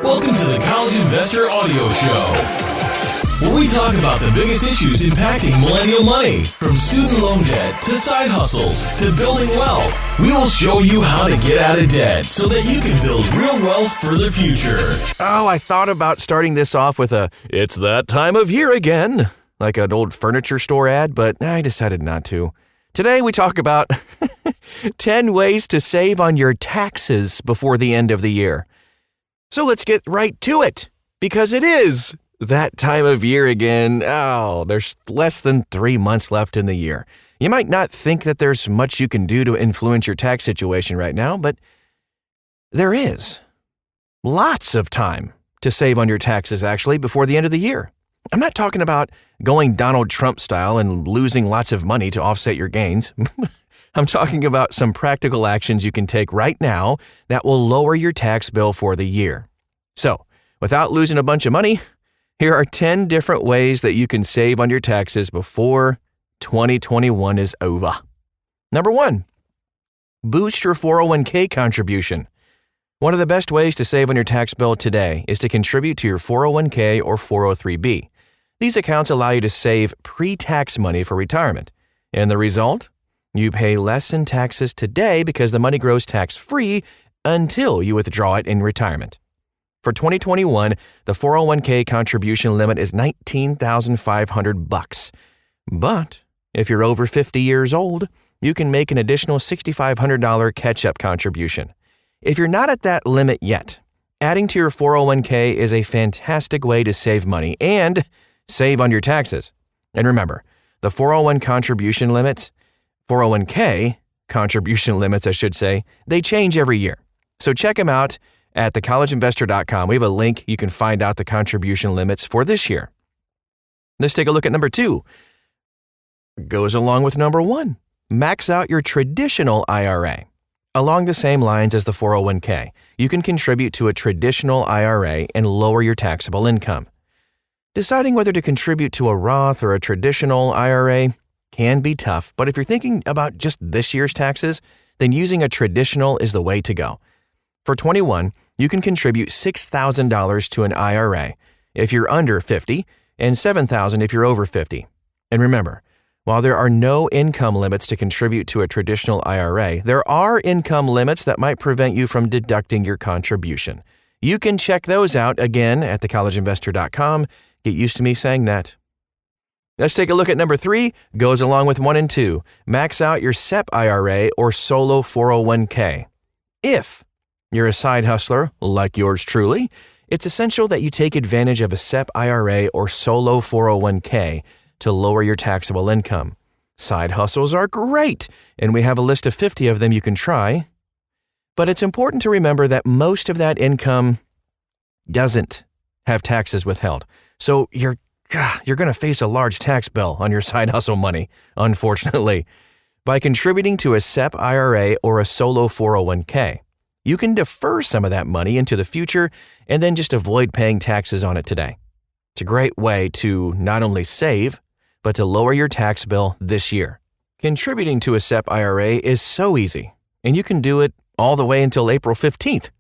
Welcome to the College Investor Audio Show, where we talk about the biggest issues impacting millennial money, from student loan debt to side hustles to building wealth. We will show you how to get out of debt so that you can build real wealth for the future. Oh, I thought about starting this off with a "It's that time of year again," like an old furniture store ad, but I decided not to. Today we talk about 10 ways to save on your taxes before the end of the year. So let's get right to it, because it is that time of year again. Oh, there's less than 3 months left in the year. You might not think that there's much you can do to influence your tax situation right now, but there is. Lots of time to save on your taxes, actually, before the end of the year. I'm not talking about going Donald Trump style and losing lots of money to offset your gains. I'm talking about some practical actions you can take right now that will lower your tax bill for the year. So, without losing a bunch of money, here are 10 different ways that you can save on your taxes before 2021 is over. Number 1, boost your 401k contribution. One of the best ways to save on your tax bill today is to contribute to your 401k or 403b. These accounts allow you to save pre-tax money for retirement. And the result? You pay less in taxes today because the money grows tax-free until you withdraw it in retirement. For 2021, the 401k contribution limit is $19,500. But if you're over 50 years old, you can make an additional $6,500 catch-up contribution. If you're not at that limit yet, adding to your 401k is a fantastic way to save money and save on your taxes. And remember, the 401k contribution limits, I should say, they change every year. So check them out at thecollegeinvestor.com. We have a link you can find out the contribution limits for this year. Let's take a look at number 2. Goes along with number 1. Max out your traditional IRA. Along the same lines as the 401k, you can contribute to a traditional IRA and lower your taxable income. Deciding whether to contribute to a Roth or a traditional IRA can be tough, but if you're thinking about just this year's taxes, then using a traditional is the way to go. For 21, you can contribute $6,000 to an IRA if you're under 50 and $7,000 if you're over 50. And remember, while there are no income limits to contribute to a traditional IRA, there are income limits that might prevent you from deducting your contribution. You can check those out again at thecollegeinvestor.com. Get used to me saying that. Let's take a look at number 3. Goes along with 1 and 2. Max out your SEP IRA or solo 401k. If you're a side hustler like yours truly, it's essential that you take advantage of a SEP IRA or solo 401k to lower your taxable income. Side hustles are great, and we have a list of 50 of them you can try. But it's important to remember that most of that income doesn't have taxes withheld. So you're going to face a large tax bill on your side hustle money, unfortunately. By contributing to a SEP IRA or a solo 401k, you can defer some of that money into the future and then just avoid paying taxes on it today. It's a great way to not only save, but to lower your tax bill this year. Contributing to a SEP IRA is so easy, and you can do it all the way until April 15th.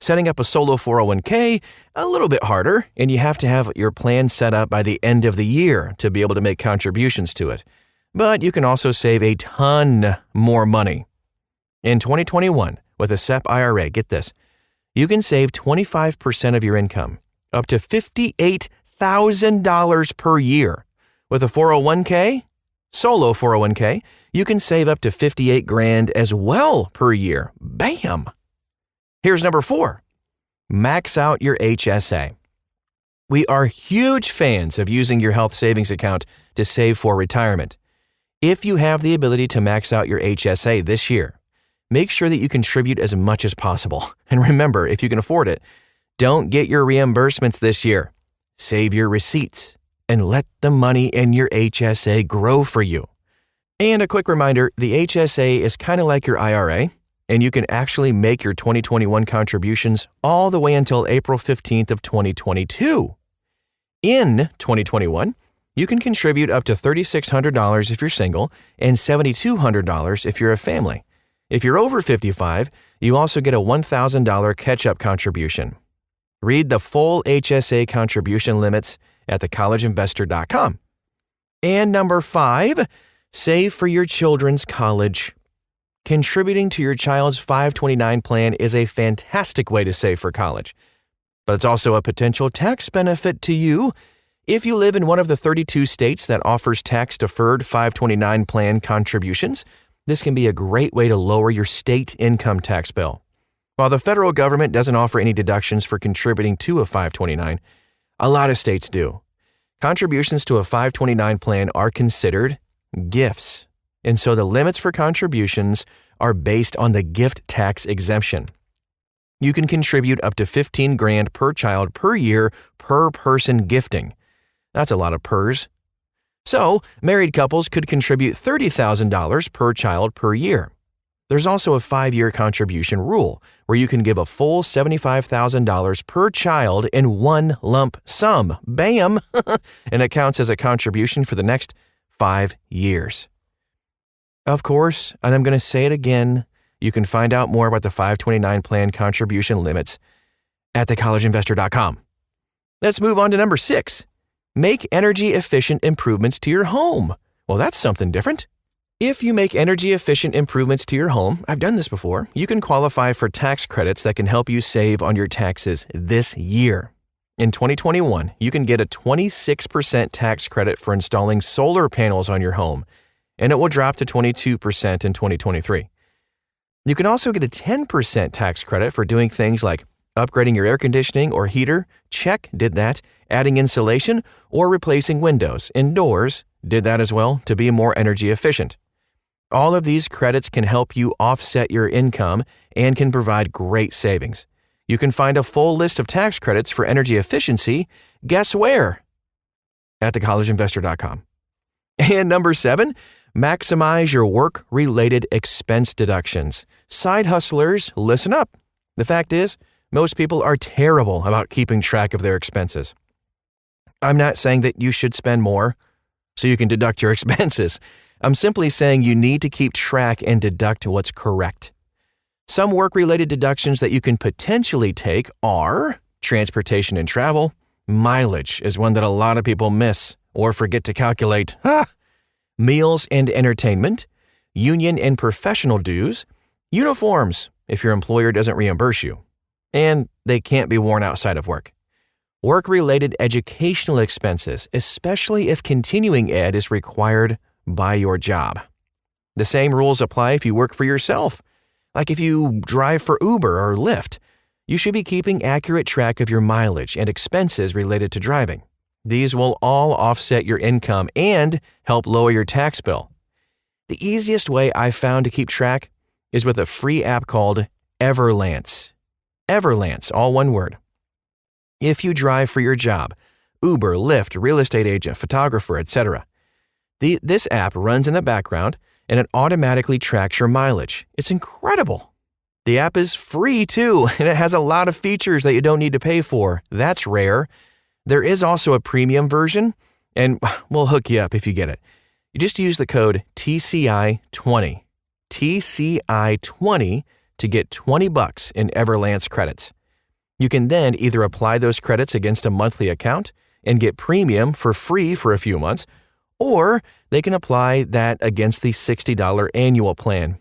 Setting up a solo 401k, a little bit harder, and you have to have your plan set up by the end of the year to be able to make contributions to it. But you can also save a ton more money. In 2021, with a SEP IRA, get this, you can save 25% of your income, up to $58,000 per year. With a 401k, solo 401k, you can save up to $58,000 as well per year. Bam! Here's number 4. Max out your HSA. We are huge fans of using your health savings account to save for retirement. If you have the ability to max out your HSA this year, make sure that you contribute as much as possible. And remember, if you can afford it, don't get your reimbursements this year. Save your receipts and let the money in your HSA grow for you. And a quick reminder, the HSA is kind of like your IRA, and you can actually make your 2021 contributions all the way until April 15th of 2022. In 2021, you can contribute up to $3,600 if you're single and $7,200 if you're a family. If you're over 55, you also get a $1,000 catch-up contribution. Read the full HSA contribution limits at thecollegeinvestor.com. And number 5, save for your children's college. Contributing to your child's 529 plan is a fantastic way to save for college, but it's also a potential tax benefit to you. If you live in one of the 32 states that offers tax-deferred 529 plan contributions, this can be a great way to lower your state income tax bill. While the federal government doesn't offer any deductions for contributing to a 529, a lot of states do. Contributions to a 529 plan are considered gifts, and so the limits for contributions are based on the gift tax exemption. You can contribute up to $15,000 per child per year per person gifting. That's a lot of pers. So, married couples could contribute $30,000 per child per year. There's also a 5-year contribution rule where you can give a full $75,000 per child in one lump sum. Bam! And it counts as a contribution for the next 5 years. Of course, and I'm going to say it again, you can find out more about the 529 plan contribution limits at thecollegeinvestor.com. Let's move on to number 6. Make energy-efficient improvements to your home. Well, that's something different. If you make energy-efficient improvements to your home, I've done this before, you can qualify for tax credits that can help you save on your taxes this year. In 2021, you can get a 26% tax credit for installing solar panels on your home, and it will drop to 22% in 2023. You can also get a 10% tax credit for doing things like upgrading your air conditioning or heater. Check, did that. Adding insulation or replacing windows and doors. Did that as well to be more energy efficient. All of these credits can help you offset your income and can provide great savings. You can find a full list of tax credits for energy efficiency. Guess where? At thecollegeinvestor.com. And number 7, maximize your work-related expense deductions. Side hustlers, listen up. The fact is, most people are terrible about keeping track of their expenses. I'm not saying that you should spend more so you can deduct your expenses. I'm simply saying you need to keep track and deduct what's correct. Some work-related deductions that you can potentially take are transportation and travel. Mileage is one that a lot of people miss or forget to calculate. Meals and entertainment, union and professional dues, uniforms if your employer doesn't reimburse you, and they can't be worn outside of work. Work-related educational expenses, especially if continuing ed is required by your job. The same rules apply if you work for yourself. Like if you drive for Uber or Lyft, you should be keeping accurate track of your mileage and expenses related to driving. These will all offset your income and help lower your tax bill. The easiest way I've found to keep track is with a free app called Everlance. Everlance, all one word. If you drive for your job, Uber, Lyft, real estate agent, photographer, etc., this app runs in the background and it automatically tracks your mileage. It's incredible. The app is free too, and it has a lot of features that you don't need to pay for. That's rare. There is also a premium version, and we'll hook you up if you get it. You just use the code TCI20. TCI20 to get $20 in Everlance credits. You can then either apply those credits against a monthly account and get premium for free for a few months, or they can apply that against the $60 annual plan.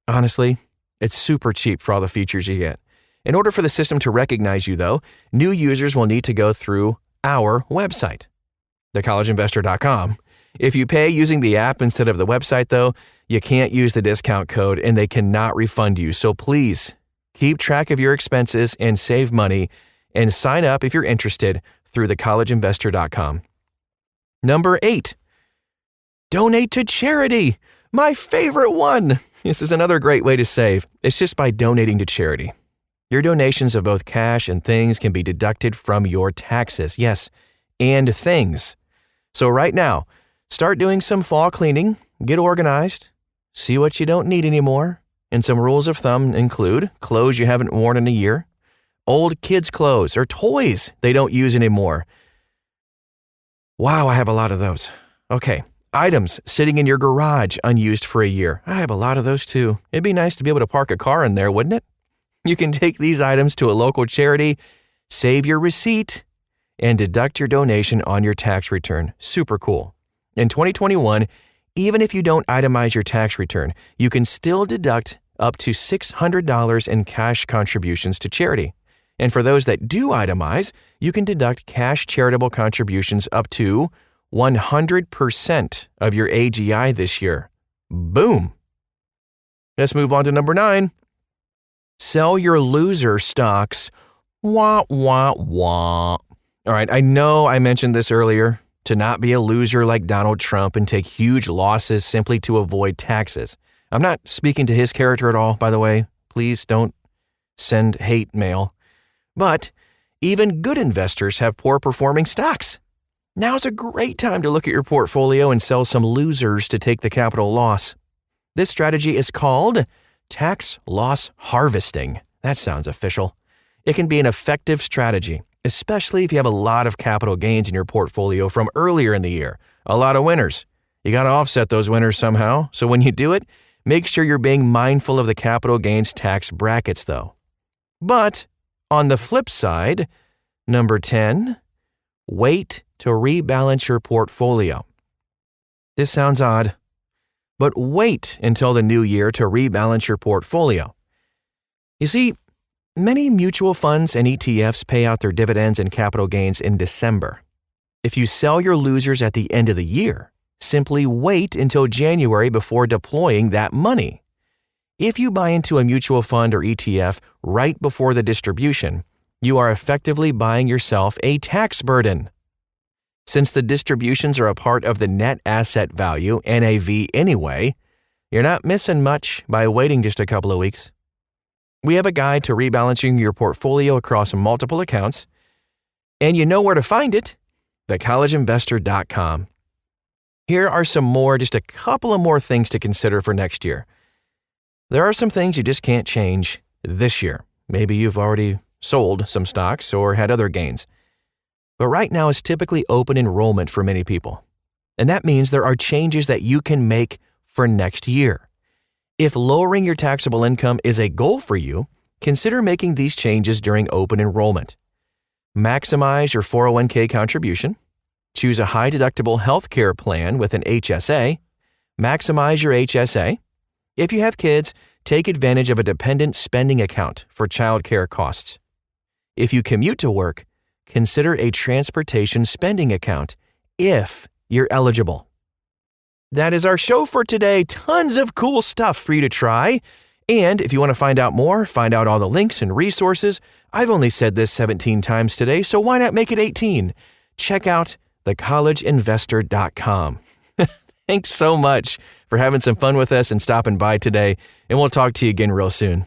Honestly, it's super cheap for all the features you get. In order for the system to recognize you, though, new users will need to go through our website, thecollegeinvestor.com. If you pay using the app instead of the website, though, you can't use the discount code and they cannot refund you. So please keep track of your expenses and save money, and sign up if you're interested through thecollegeinvestor.com. Number 8, donate to charity. My favorite one. This is another great way to save. It's just by donating to charity. Your donations of both cash and things can be deducted from your taxes. Yes, and things. So right now, start doing some fall cleaning, get organized, see what you don't need anymore. And some rules of thumb include clothes you haven't worn in a year, old kids' clothes or toys they don't use anymore. Wow, I have a lot of those. Okay, items sitting in your garage unused for a year. I have a lot of those too. It'd be nice to be able to park a car in there, wouldn't it? You can take these items to a local charity, save your receipt, and deduct your donation on your tax return. Super cool. In 2021, even if you don't itemize your tax return, you can still deduct up to $600 in cash contributions to charity. And for those that do itemize, you can deduct cash charitable contributions up to 100% of your AGI this year. Boom. Let's move on to number 9. Sell your loser stocks. Wah, wah, wah. All right, I know I mentioned this earlier, to not be a loser like Donald Trump and take huge losses simply to avoid taxes. I'm not speaking to his character at all, by the way. Please don't send hate mail. But even good investors have poor performing stocks. Now's a great time to look at your portfolio and sell some losers to take the capital loss. This strategy is called tax loss harvesting. That sounds official. It can be an effective strategy, especially if you have a lot of capital gains in your portfolio from earlier in the year. A lot of winners. You got to offset those winners somehow. So when you do it, make sure you're being mindful of the capital gains tax brackets, though. But on the flip side, number 10, wait to rebalance your portfolio. This sounds odd, but wait until the new year to rebalance your portfolio. You see, many mutual funds and ETFs pay out their dividends and capital gains in December. If you sell your losers at the end of the year, simply wait until January before deploying that money. If you buy into a mutual fund or ETF right before the distribution, you are effectively buying yourself a tax burden. Since the distributions are a part of the net asset value, NAV anyway, you're not missing much by waiting just a couple of weeks. We have a guide to rebalancing your portfolio across multiple accounts, and you know where to find it, thecollegeinvestor.com. Here are just a couple of more things to consider for next year. There are some things you just can't change this year. Maybe you've already sold some stocks or had other gains. But right now is typically open enrollment for many people. And that means there are changes that you can make for next year. If lowering your taxable income is a goal for you, consider making these changes during open enrollment. Maximize your 401k contribution. Choose a high-deductible health care plan with an HSA. Maximize your HSA. If you have kids, take advantage of a dependent spending account for child care costs. If you commute to work, consider a transportation spending account if you're eligible. That is our show for today. Tons of cool stuff for you to try. And if you want to find out more, find out all the links and resources, I've only said this 17 times today, so why not make it 18? Check out thecollegeinvestor.com. Thanks so much for having some fun with us and stopping by today, and we'll talk to you again real soon.